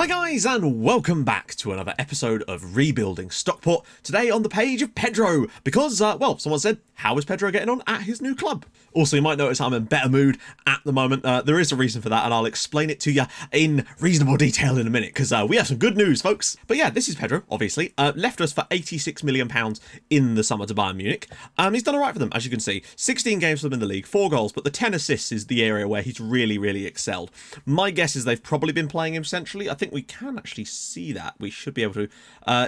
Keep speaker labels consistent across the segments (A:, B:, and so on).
A: Hi guys, and welcome back to another episode of Rebuilding Stockport. Today on the page of Pedro, because, well, someone said, how is Pedro getting on at his new club? Also, you might notice I'm in better mood at the moment. There is a reason for that, and I'll explain it to you in reasonable detail in a minute, because we have some good news, folks. But yeah, this is Pedro, obviously. Left us for £86 million in the summer to Bayern Munich. He's done all right for them, as you can see. 16 games for them in the league, 4 goals, but the 10 assists is the area where he's really excelled. My guess is they've probably been playing him centrally. I think we can actually see that. We should be able to.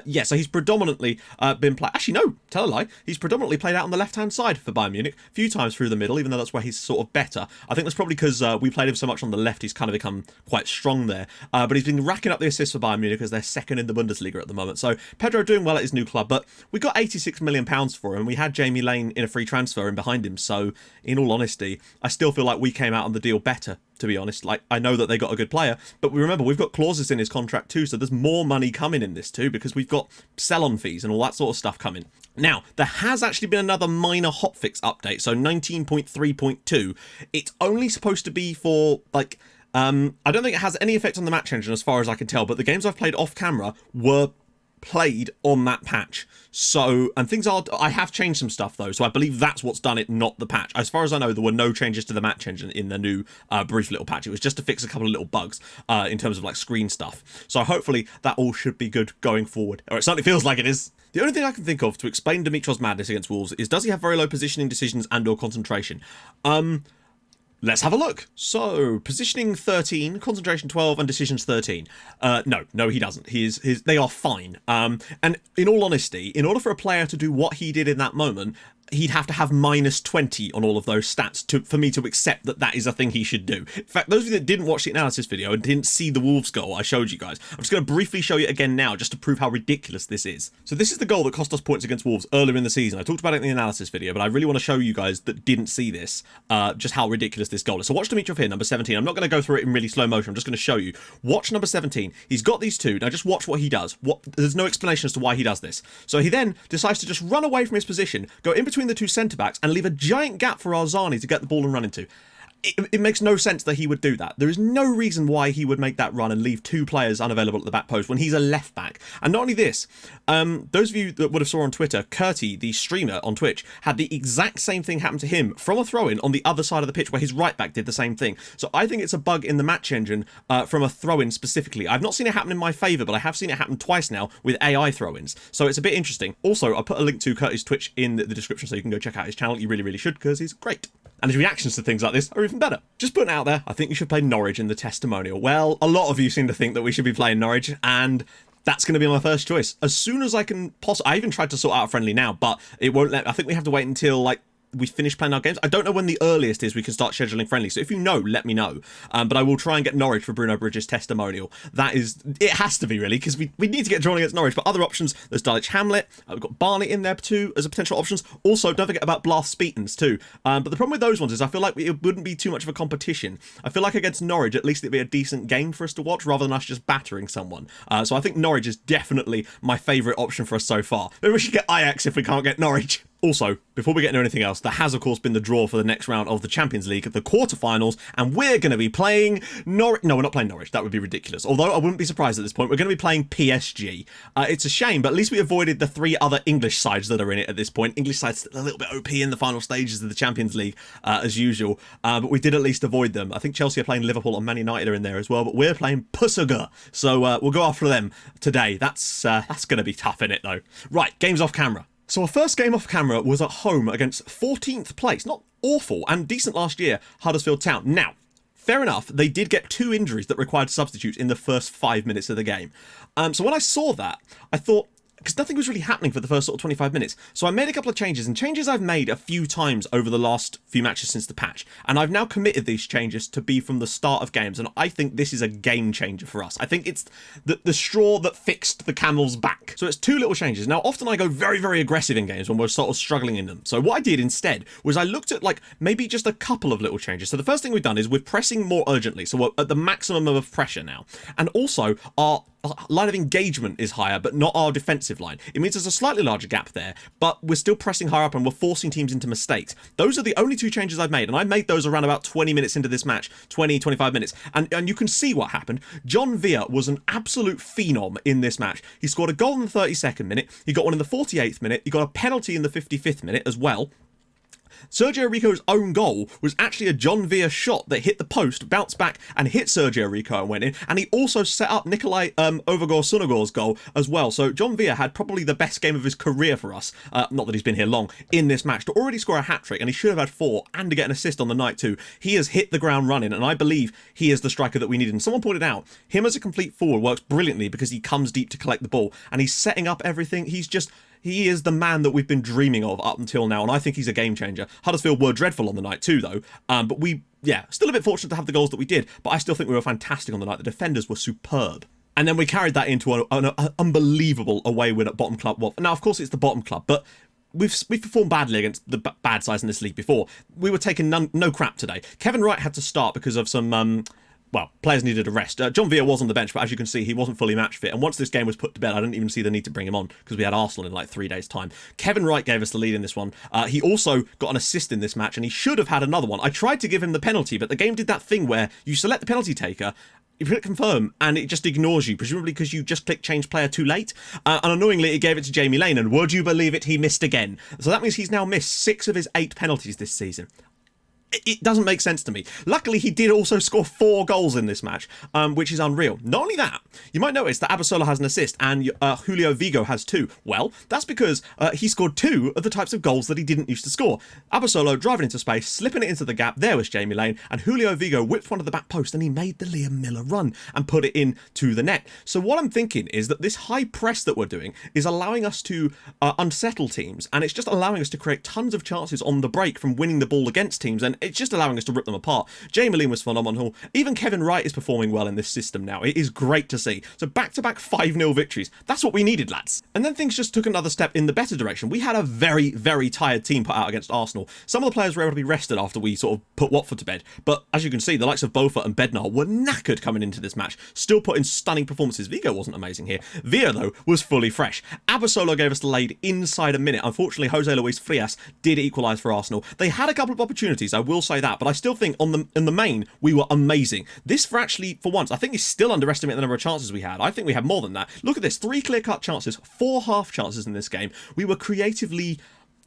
A: Yeah, so he's predominantly been playing. Actually, no, tell a lie. He's predominantly played out on the left-hand side for Bayern Munich. A few times through the middle, even though that's where he's sort of better. I think that's probably because we played him so much on the left, he's kind of become quite strong there. But he's been racking up the assists for Bayern Munich as they're second in the Bundesliga at the moment. So Pedro doing well at his new club, but we got £86 million for him. We had Jamie Lane in a free transfer in behind him. So in all honesty, I still feel like we came out on the deal better, to be honest. Like, I know that they got a good player, but we remember we've got clauses in his contract too, so there's more money coming in this too, because we've got sell-on fees and all that sort of stuff coming. Now, there has actually been another minor hotfix update, so 19.3.2. It's only supposed to be for, like, I don't think it has any effect on the match engine as far as I can tell, but the games I've played off camera were played on that patch. So, and things are, I have changed some stuff though, so I believe that's what's done it, not the patch. As far as I know, there were no changes to the match engine in the new brief little patch. It was just to fix a couple of little bugs in terms of like screen stuff. So hopefully that all should be good going forward, or it certainly feels like it is. The only thing I can think of to explain Dimitro's madness against Wolves is, does he have very low positioning decisions and or concentration? Let's have a look. So, positioning 13, concentration 12, and decisions 13. No, he doesn't. They are fine. And in all honesty, in order for a player to do what he did in that moment, he'd have to have minus 20 on all of those stats for me to accept that that is a thing he should do. In fact, those of you that didn't watch the analysis video and didn't see the Wolves goal I showed you guys, I'm just going to briefly show you again now just to prove how ridiculous this is. So this is the goal that cost us points against Wolves earlier in the season. I talked about it in the analysis video, but I really want to show you guys that didn't see this, just how ridiculous this goal is. So watch Dimitrov here, number 17. I'm not going to go through it in really slow motion. I'm just going to show you. Watch number 17. He's got these two. Now just watch what he does. There's no explanation as to why he does this. So he then decides to just run away from his position, go in between the two centre-backs, and leave a giant gap for Arzani to get the ball and run into. It makes no sense that he would do that. There is no reason why he would make that run and leave two players unavailable at the back post when he's a left back. And not only this, those of you that would have saw on Twitter, Curty, the streamer on Twitch, had the exact same thing happen to him from a throw-in on the other side of the pitch where his right back did the same thing. So I think it's a bug in the match engine from a throw-in specifically. I've not seen it happen in my favour, but I have seen it happen twice now with AI throw-ins. So it's a bit interesting. Also, I'll put a link to Curty's Twitch in the description so you can go check out his channel. You really should, because he's great. And his reactions to things like this are even better. Just putting it out there, I think we should play Norwich in the testimonial. Well, a lot of you seem to think that we should be playing Norwich, and that's going to be my first choice. As soon as I can possibly, I even tried to sort out a friendly now, but it won't let, I think we have to wait until, like, we finish playing our games. I don't know when the earliest is we can start scheduling friendly, so if you know, let me know. But I will try and get Norwich for Bruno Bridges' testimonial. That is, it has to be really, because we need to get drawn against Norwich. But other options, there's Dulwich Hamlet, we've got Barnet in there too as a potential options. Also, don't forget about Blast Speetons too. But the problem with those ones is I feel like it wouldn't be too much of a competition. I feel like against Norwich, at least it'd be a decent game for us to watch rather than us just battering someone. So I think Norwich is definitely my favourite option for us so far. Maybe we should get Ajax if we can't get Norwich. Also, before we get into anything else, there has of course been the draw for the next round of the Champions League, the quarterfinals, and we're going to be playing Norwich. No, we're not playing Norwich. That would be ridiculous. Although I wouldn't be surprised at this point. We're going to be playing PSG. It's a shame, but at least we avoided the 3 other English sides that are in it at this point. English sides still a little bit OP in the final stages of the Champions League, as usual. But we did at least avoid them. I think Chelsea are playing Liverpool and Man United are in there as well, but we're playing PSG. So we'll go after them today. That's going to be tough in it though. Right, games off camera. So our first game off camera was at home against 14th place, not awful, and decent last year, Huddersfield Town. Now, fair enough, they did get 2 injuries that required substitutes in the first 5 minutes of the game. So when I saw that, I thought, because nothing was really happening for the first sort of 25 minutes. So I made a couple of changes, and changes I've made a few times over the last few matches since the patch. And I've now committed these changes to be from the start of games, and I think this is a game changer for us. I think it's the straw that fixed the camel's back. So it's 2 little changes. Now, often I go very aggressive in games when we're sort of struggling in them. So what I did instead was I looked at like maybe just a couple of little changes. So the first thing we've done is we're pressing more urgently. So we're at the maximum of pressure now. And also our line of engagement is higher, but not our defensive defensive line. It means there's a slightly larger gap there, but we're still pressing higher up and we're forcing teams into mistakes. Those are the only 2 changes I've made, and I made those around about 20 minutes into this match, 20, 25 minutes, and you can see what happened. John Villa was an absolute phenom in this match. He scored a goal in the 32nd minute, he got one in the 48th minute, he got a penalty in the 55th minute as well. Sergio Rico's own goal was actually a John Villa shot that hit the post, bounced back and hit Sergio Rico and went in, and he also set up Nikolai Overgor Sunogor's goal as well. So John Villa had probably the best game of his career for us, not that he's been here long, in this match, to already score a hat-trick, and he should have had 4 and to get an assist on the night too. He has hit the ground running, and I believe he is the striker that we need. And someone pointed out, him as a complete forward works brilliantly because he comes deep to collect the ball, and he's setting up everything. He is the man that we've been dreaming of up until now, and I think he's a game changer. Huddersfield were dreadful on the night too, though, but still a bit fortunate to have the goals that we did, but I still think we were fantastic on the night. The defenders were superb. And then we carried that into an unbelievable away win at bottom club. Well, now, of course, it's the bottom club, but we've performed badly against the bad sides in this league before. We were taking no crap today. Kevin Wright had to start because of some... players needed a rest. John Villa was on the bench, but as you can see, he wasn't fully match fit. And once this game was put to bed, I didn't even see the need to bring him on because we had Arsenal in like 3 days' time. Kevin Wright gave us the lead in this one. He also got an assist in this match, and he should have had another one. I tried to give him the penalty, but the game did that thing where you select the penalty taker, you click confirm, and it just ignores you, presumably because you just clicked change player too late. And annoyingly, it gave it to Jamie Lane, and would you believe it, he missed again. So that means he's now missed 6 of his 8 penalties this season. It doesn't make sense to me. Luckily, he did also score 4 goals in this match, which is unreal. Not only that, you might notice that Abasola has an assist and Julio Vigo has 2. Well, that's because he scored 2 of the types of goals that he didn't used to score. Abasola driving into space, slipping it into the gap, there was Jamie Lane, and Julio Vigo whipped one to the back post and he made the Liam Miller run and put it in to the net. So what I'm thinking is that this high press that we're doing is allowing us to unsettle teams, and it's just allowing us to create tons of chances on the break from winning the ball against teams, and it's just allowing us to rip them apart. Jamie Lane was phenomenal. Even Kevin Wright is performing well in this system now. It is great to see. So back-to-back 5-0 victories. That's what we needed, lads. And then things just took another step in the better direction. We had a very, very tired team put out against Arsenal. Some of the players were able to be rested after we sort of put Watford to bed. But as you can see, the likes of Beaufort and Bednar were knackered coming into this match. Still put in stunning performances. Vigo wasn't amazing here. Villa, though, was fully fresh. Abasola gave us the lead inside a minute. Unfortunately, Jose Luis Frias did equalise for Arsenal. They had a couple of opportunities, I will say that, but I still think in the main we were amazing. This for once, I think is still underestimating the number of chances we had. I think we had more than that. Look at this, 3 clear-cut chances, 4 half chances in this game. We were creatively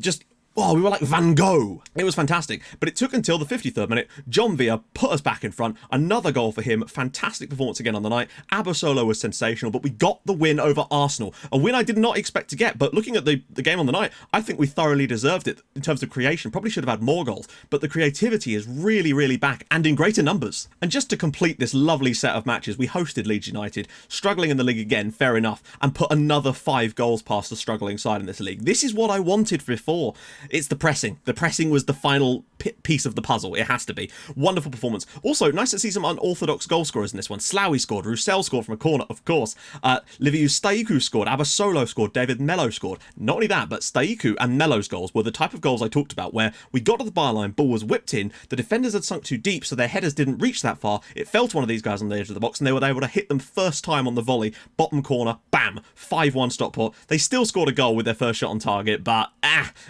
A: just... we were like Van Gogh. It was fantastic. But it took until the 53rd minute. John Villa put us back in front. Another goal for him. Fantastic performance again on the night. Abasola was sensational, but we got the win over Arsenal. A win I did not expect to get, but looking at the game on the night, I think we thoroughly deserved it in terms of creation. Probably should have had more goals, but the creativity is really, really back and in greater numbers. And just to complete this lovely set of matches, we hosted Leeds United, struggling in the league again, fair enough, and put another 5 goals past the struggling side in this league. This is what I wanted before. It's the pressing. The pressing was the final piece of the puzzle. It has to be. Wonderful performance. Also, nice to see some unorthodox goal scorers in this one. Slawi scored. Roussel scored from a corner, of course. Liviu Staiku scored. Abasolo scored. David Mello scored. Not only that, but Staiku and Mello's goals were the type of goals I talked about, where we got to the byline, ball was whipped in, the defenders had sunk too deep, so their headers didn't reach that far. It fell to one of these guys on the edge of the box, and they were able to hit them first time on the volley. Bottom corner, bam, 5-1 Stockport. They still scored a goal with their first shot on target, but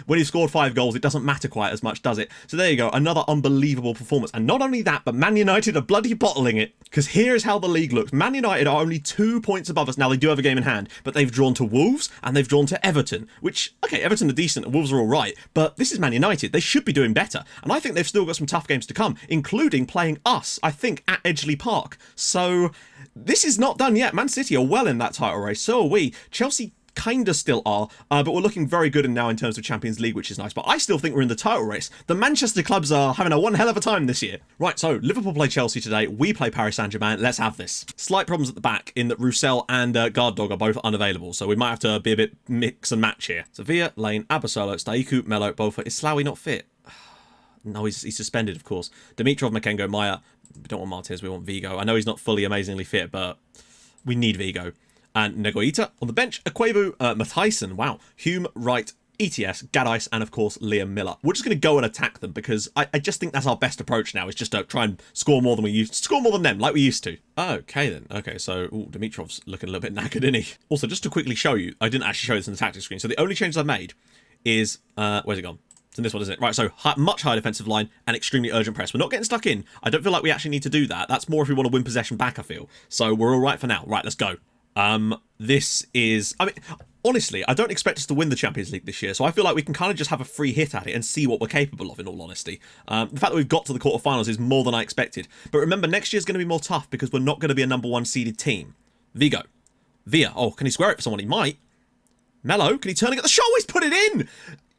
A: when you've scored 5 goals, it doesn't matter quite as much, does it? So there you go, another unbelievable performance. And not only that, but Man United are bloody bottling it, because here is how the league looks. Man United are only 2 points above us. Now, they do have a game in hand, but they've drawn to Wolves and they've drawn to Everton, which, okay, Everton are decent and Wolves are all right, but this is Man United. They should be doing better. And I think they've still got some tough games to come, including playing us, I think, at Edgeley Park. So this is not done yet. Man City are well in that title race. So are we. Chelsea kinda still are, but we're looking very good now in terms of Champions League, which is nice. But I still think we're in the title race. The Manchester clubs are having a one hell of a time this year. Right, so Liverpool play Chelsea today. We play Paris Saint-Germain. Let's have this. Slight problems at the back in that Roussel and Guard Dog are both unavailable, so we might have to be a bit mix and match here. Sevilla, Lane, Abasolo, Staiku, Mello, Beaufort. Is Slawi not fit? No, he's suspended, of course. Dimitrov, Makengo, Maya. We don't want Martez, we want Vigo. I know he's not fully amazingly fit, but we need Vigo. And Negoita on the bench. Akwebu, Matthijssen, wow. Hume, Wright, ETS, Gaddice, and of course Liam Miller. We're just going to go and attack them because I just think that's our best approach now, is just to try and score more than we used, score more than them, like we used to. Okay then, okay, so Dimitrov's looking a little bit knackered, isn't he? Also, just to quickly show you, I didn't actually show this in the tactics screen, so the only changes I've made is, where's it gone? It's in this one, isn't it? Right, so much higher defensive line and extremely urgent press. We're not getting stuck in. I don't feel like we actually need to do that. That's more if we want to win possession back, I feel. So we're all right for now. Right, let's go. This is, I mean, honestly, I don't expect us to win the Champions League this year, so I feel like we can kind of just have a free hit at it and see what we're capable of, in all honesty. The fact that we've got to the quarterfinals is more than I expected. But remember, next year's going to be more tough because we're not going to be a #1 seeded team. Vigo. Villa. Oh, can he square it for someone? He might. Mello, can he turn it at the shot? He's put it in!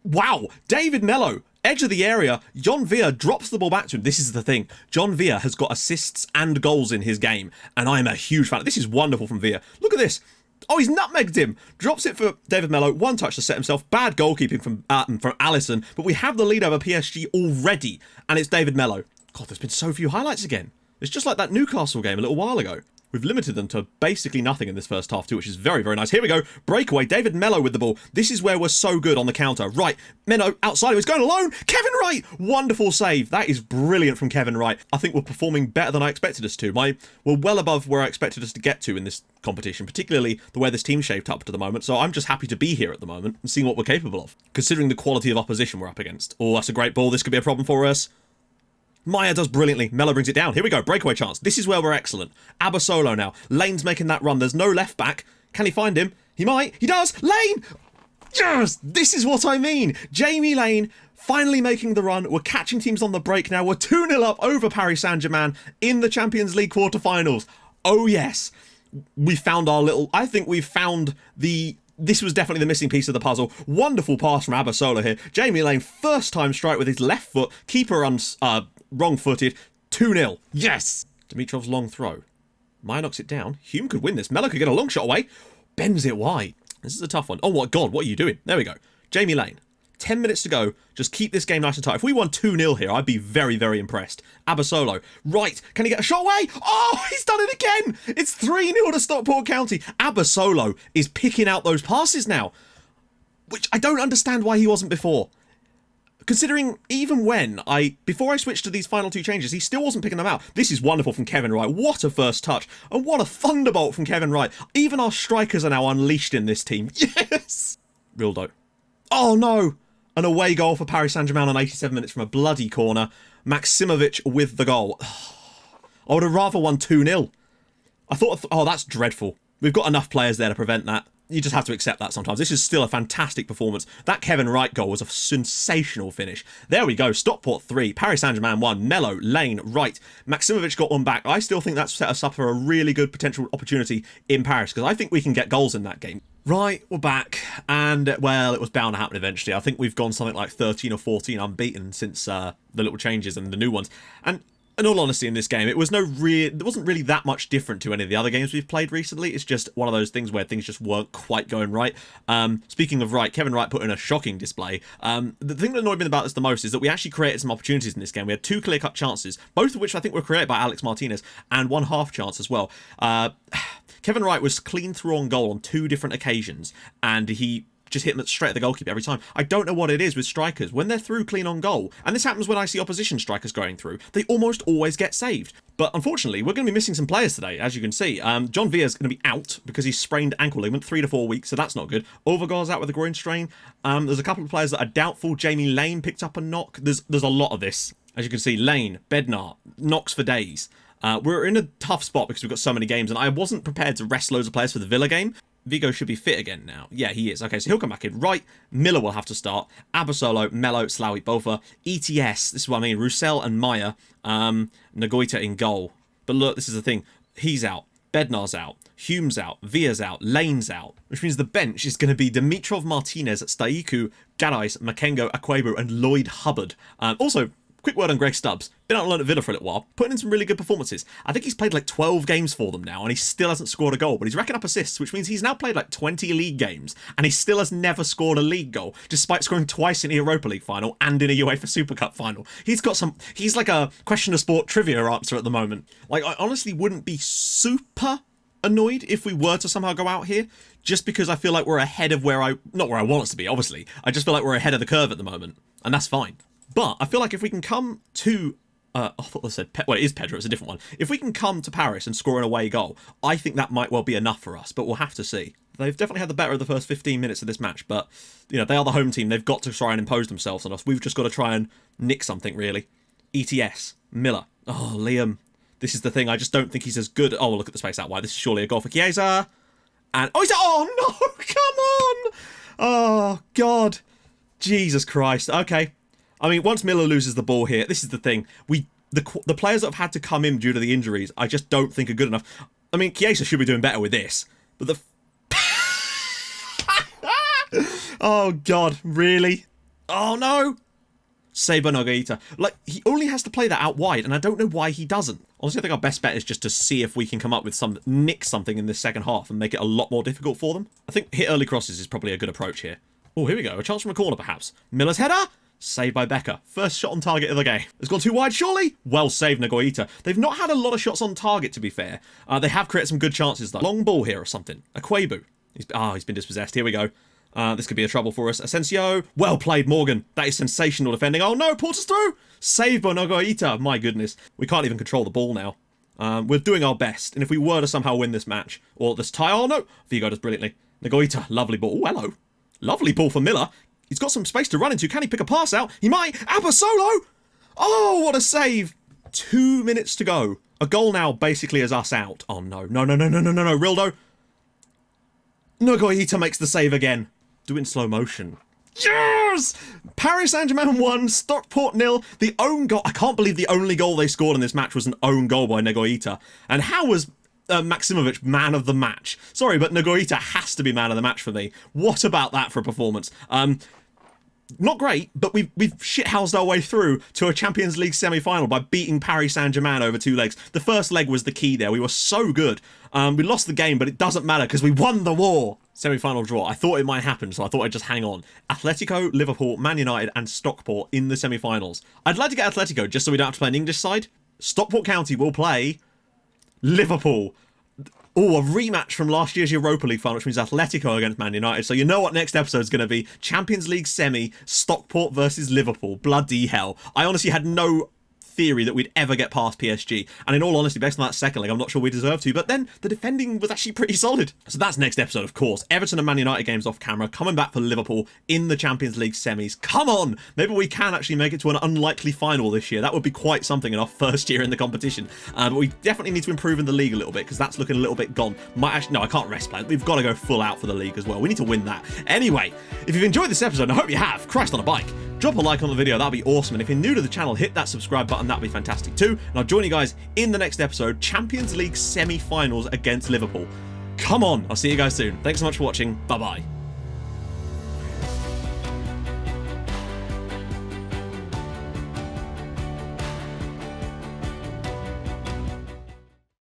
A: Wow, David Mello, edge of the area. John Villa drops the ball back to him. This is the thing. John Villa has got assists and goals in his game, and I am a huge fan. This is wonderful from Villa. Look at this. Oh, he's nutmegged him. Drops it for David Mello. One touch to set himself. Bad goalkeeping from Alisson, but we have the lead over PSG already, and it's David Mello. God, there's been so few highlights again. It's just like that Newcastle game a little while ago. We've limited them to basically nothing in this first half too, which is very, very nice. Here we go. Breakaway. David Mello with the ball. This is where we're so good on the counter. Right. Mello outside. He's going alone. Kevin Wright. Wonderful save. That is brilliant from Kevin Wright. I think we're performing better than I expected us to. We're well above where I expected us to get to in this competition, particularly the way this team's shaped up to the moment. So I'm just happy to be here at the moment and seeing what we're capable of, considering the quality of opposition we're up against. Oh, that's a great ball. This could be a problem for us. Maya does brilliantly. Mello brings it down. Here we go. Breakaway chance. This is where we're excellent. Abba solo now. Lane's making that run. There's no left back. Can he find him? He might. He does. Lane! Yes! This is what I mean. Jamie Lane finally making the run. We're catching teams on the break now. We're 2-0 up over Paris Saint-Germain in the Champions League quarterfinals. Oh, yes. We found our little... I think we've found the... This was definitely the missing piece of the puzzle. Wonderful pass from Abba Sola here. Jamie Lane, first time strike with his left foot. Keeper wrong-footed. 2-0. Yes! Dimitrov's long throw. Maya knocks it down. Hume could win this. Mello could get a long shot away. Bends it wide. This is a tough one. Oh, my God. What are you doing? There we go. Jamie Lane. 10 minutes to go. Just keep this game nice and tight. If we won 2-0 here, I'd be very, very impressed. Abba Solo. Right. Can he get a shot away? Oh, he's done it again. It's 3-0 to Stockport County. Abba Solo is picking out those passes now, which I don't understand why he wasn't before. Considering even before I switched to these final two changes, he still wasn't picking them out. This is wonderful from Kevin Wright. What a first touch. And what a thunderbolt from Kevin Wright. Even our strikers are now unleashed in this team. Yes! Rildo. Oh, no. An away goal for Paris Saint-Germain on 87 minutes from a bloody corner. Maximovic with the goal. I would have rather won 2-0. I thought, oh, that's dreadful. We've got enough players there to prevent that. You just have to accept that sometimes. This is still a fantastic performance. That Kevin Wright goal was a sensational finish. There we go. Stockport 3, Paris Saint-Germain 1, Mello, Lane, Wright. Maximovic got one back. I still think that's set us up for a really good potential opportunity in Paris, because I think we can get goals in that game. Right, we're back, and, well, it was bound to happen eventually. I think we've gone something like 13 or 14 unbeaten since the little changes and the new ones. And in all honesty, in this game, there wasn't really that much different to any of the other games we've played recently. It's just one of those things where things just weren't quite going right. Speaking of Wright, Kevin Wright put in a shocking display. The thing that annoyed me about this the most is that we actually created some opportunities in this game. We had 2 clear-cut chances, both of which I think were created by Alex Martinez, and 1 half chance as well. Kevin Wright was clean through on goal on 2 different occasions, and he just hit them straight at the goalkeeper every time. I don't know what it is with strikers. When they're through clean on goal, and this happens when I see opposition strikers going through, they almost always get saved. But unfortunately, we're going to be missing some players today, as you can see. John Villa's going to be out because he's sprained ankle ligament, 3 to 4 weeks, so that's not good. Overgaard's out with a groin strain. There's a couple of players that are doubtful. Jamie Lane picked up a knock. There's a lot of this. As you can see, Lane, Bednar, knocks for days. We're in a tough spot because we've got so many games, and I wasn't prepared to rest loads of players for the Villa game. Vigo should be fit again now. Yeah, he is. Okay, so he'll come back in. Right, Miller will have to start. Abasolo, Mello, Slawi, Bofa. ETS, this is what I mean. Roussel and Maya. Nagoita in goal. But look, this is the thing. He's out. Bednar's out. Hume's out. Villa's out. Lane's out. Which means the bench is going to be Dimitrov, Martinez, Staiku, Gaddice, Makengo, Aquebo, and Lloyd Hubbard. Also, quick word on Greg Stubbs. Been out on loan at Villa for a little while, putting in some really good performances. I think he's played like 12 games for them now, and he still hasn't scored a goal, but he's racking up assists, which means he's now played like 20 league games, and he still has never scored a league goal, despite scoring twice in a Europa League final and in a UEFA Super Cup final. He's like a question of sport trivia answer at the moment. Like, I honestly wouldn't be super annoyed if we were to somehow go out here, just because I feel like we're ahead of not where I want us to be, obviously. I just feel like we're ahead of the curve at the moment, and that's fine. But I feel like if we can come to, I thought I said, well, it is Pedro, it's a different one. If we can come to Paris and score an away goal, I think that might well be enough for us, but we'll have to see. They've definitely had the better of the first 15 minutes of this match, but, you know, they are the home team. They've got to try and impose themselves on us. We've just got to try and nick something, really. ETS, Miller. Oh, Liam. This is the thing. I just don't think he's as good. Oh, look at the space out wide. This is surely a goal for Chiesa. And, oh, no, come on. Oh, God. Jesus Christ. Okay. I mean, once Miller loses the ball here, this is the thing. The players that have had to come in due to the injuries, I just don't think are good enough. I mean, Chiesa should be doing better with this, but the... Oh, God, really? Oh, no. Seiba Nogueita. Like, he only has to play that out wide, and I don't know why he doesn't. Honestly, I think our best bet is just to see if we can come up with nick something in this second half and make it a lot more difficult for them. I think hit early crosses is probably a good approach here. Oh, here we go. A chance from a corner, perhaps. Miller's header. Saved by Becker. First shot on target of the game. It's gone too wide, surely? Well saved, Nogueita. They've not had a lot of shots on target, to be fair. They have created some good chances, though. Long ball here or something. A Quabu. He's been dispossessed. Here we go. This could be a trouble for us. Asensio. Well played, Morgan. That is sensational defending. Oh, no. Pulls us through. Saved by Nogueita. My goodness. We can't even control the ball now. We're doing our best. And if we were to somehow win this match, or this tie... Oh, no. Vigo does brilliantly. Nogueita. Lovely ball. Oh, hello. Lovely ball for Miller. He's got some space to run into. Can he pick a pass out? He might. Abba Solo! Oh, what a save. 2 minutes to go. A goal now basically is us out. Oh, no. No. Rildo. Nogueita makes the save again. Do it in slow motion. Yes! Paris Saint-Germain 1, Stockport 0. The own goal. I can't believe the only goal they scored in this match was an own goal by Nogueita. And how was Maximovic man of the match? Sorry, but Nogueita has to be man of the match for me. What about that for a performance? Not great, but we've shithoused our way through to a Champions League semi-final by beating Paris Saint-Germain over 2 legs. The first leg was the key there. We were so good. We lost the game, but it doesn't matter because we won the war. Semi-final draw. I thought it might happen, so I thought I'd just hang on. Atletico, Liverpool, Man United and Stockport in the semi-finals. I'd like to get Atletico just so we don't have to play an English side. Stockport County will play Liverpool. Oh, a rematch from last year's Europa League final, which means Atletico against Man United. So you know what next episode is going to be. Champions League semi, Stockport versus Liverpool. Bloody hell. I honestly had no theory that we'd ever get past PSG. And in all honesty, based on that second leg, I'm not sure we deserve to. But then the defending was actually pretty solid. So that's next episode, of course. Everton and Man United games off camera, coming back for Liverpool in the Champions League semis. Come on! Maybe we can actually make it to an unlikely final this year. That would be quite something in our first year in the competition. But we definitely need to improve in the league a little bit because that's looking a little bit gone. No, I can't rest plan. We've got to go full out for the league as well. We need to win that. Anyway, if you've enjoyed this episode, and I hope you have, Christ on a bike, drop a like on the video, that'd be awesome. And if you're new to the channel, hit that subscribe button, that'd be fantastic too. And I'll join you guys in the next episode, Champions League semi-finals against Liverpool. Come on, I'll see you guys soon. Thanks so much for watching. Bye-bye.